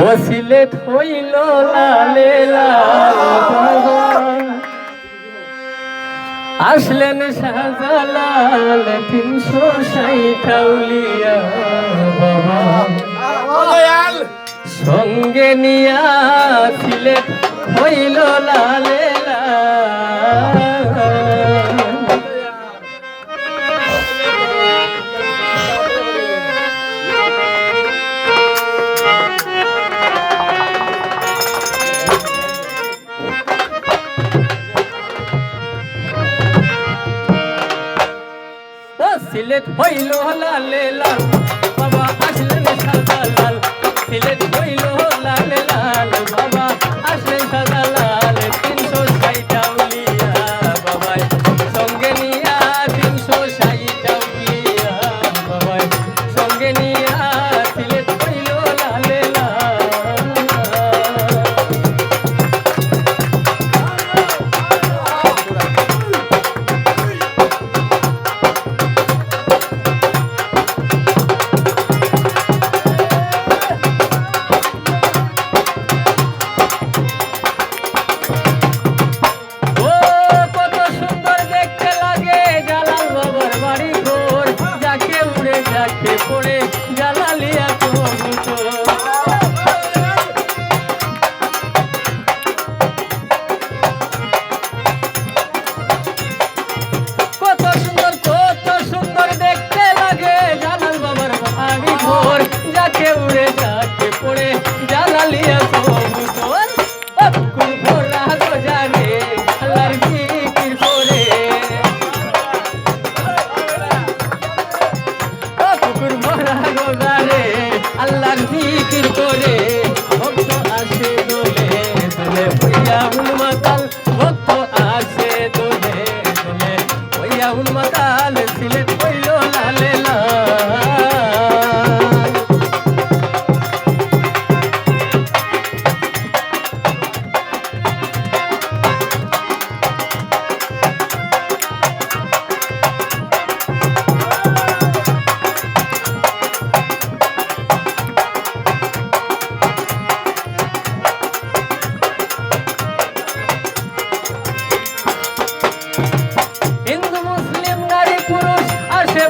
ও সিলেট হইল লালে লাল আসলেন শাহজালাল 360 আউলিয়া বাবা সঙ্গে নিয়া সিলেট হইল লালে লাল সিলেট হইল লালে লাল বাবা আসলেন শাহজালাল সিলেট হইল লালে লাল বাবা আসলেন শাহজালাল 360 আউলিয়া বাবা সঙ্গে নিয়া 360 আউলিয়া বাবা সঙ্গে নিয়া সিলেট হইল লালে লাল পড়ে জালালিয়া কত সুন্দর দেখতে লাগে জালাল বাবার বাড়ি ঘর যাকে উড়ে যাকে পড়ে জালালিয়া কবুতর কুল ভরা গজারে আল্লাহর জিকির করে আল্লাহর জিকির করে ভক্ত আসে দোলে দোলে হইয়া উন্মাতাল ভক্ত আসে দোলে দোলে হইয়া উন্মাতাল সিলেট হইল লালে লাল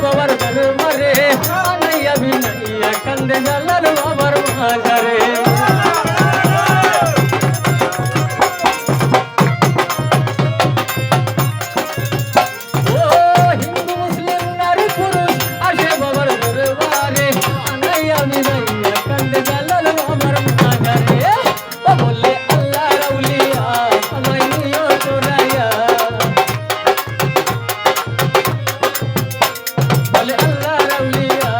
বাবার দরবারে আনাইয়া বিনাইয়া কান্দে জালাল বাবার মাজারে ও হিন্দু মুসলিম নারী পুরুষ আসে বাবার দরবারে আনাইয়া বিনাইয়া কান্দে জালাল বাবার মাজারে ও বলে আল্লাহ রাউলিয়া আমায় নিও তোরাইয়া আল্লাহ রাউলিয়া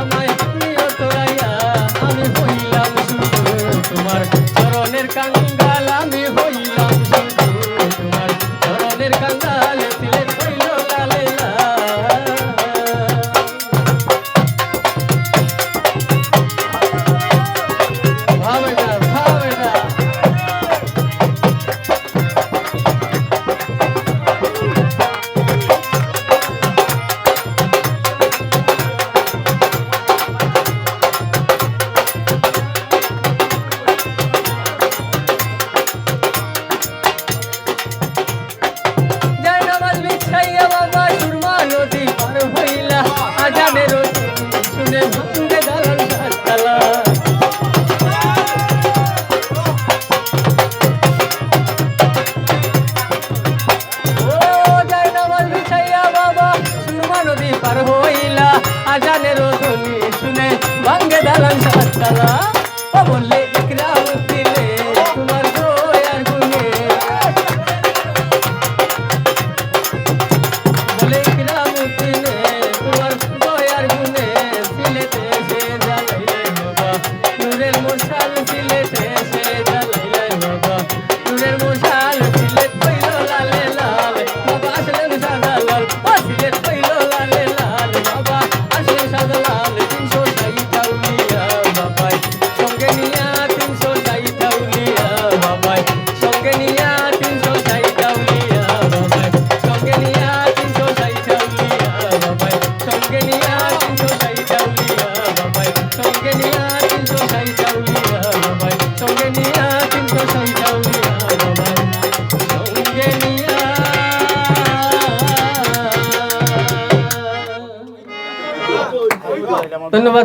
আমায় নিও তোরাইয়া আমি হইলাম শুধু তোমার চরণের কাঙ্গাল আমি হইলাম শুধু তোমার চরণের কাঙ্গাল সিলেট হইল লালে লাল ভাবে না আজানের শুনে ভাঙ্গে দালান সাততলা ও যায় নামাজ বিছাইয়া বাবা সুরমা নদী পার হইলা আজানের ধ্বনি শুনে ভাঙ্গে দালান সাততলা ও বললে ইকরাম দিলে তোমার দয়ার গুণে বলে ইকরাম দিলে তোমার দয়ার গুণে সিলেটে এসে জ্বালাইলে বাবা নূরের মশাল সিলেটে এসে জ্বালাইলে বাবা নূরের মশাল সিলেট হইল লালে লাল বাবা আসলেন শাহজালাল ও সিলেট হইল লালে লাল বাবা আসলেন শাহজালাল 360 আউলিয়া বাবাই সঙ্গে নিয়া 360 আউলিয়া বাবাই সঙ্গে নিয়া 360 আউলিয়া বাবাই সঙ্গে নিয়া 360 আউলিয়া বাবাই সঙ্গে নিয়া 360 আউলিয়া বাবাই সঙ্গে নিয়া 360 আউলিয়া ধন্যবাদ।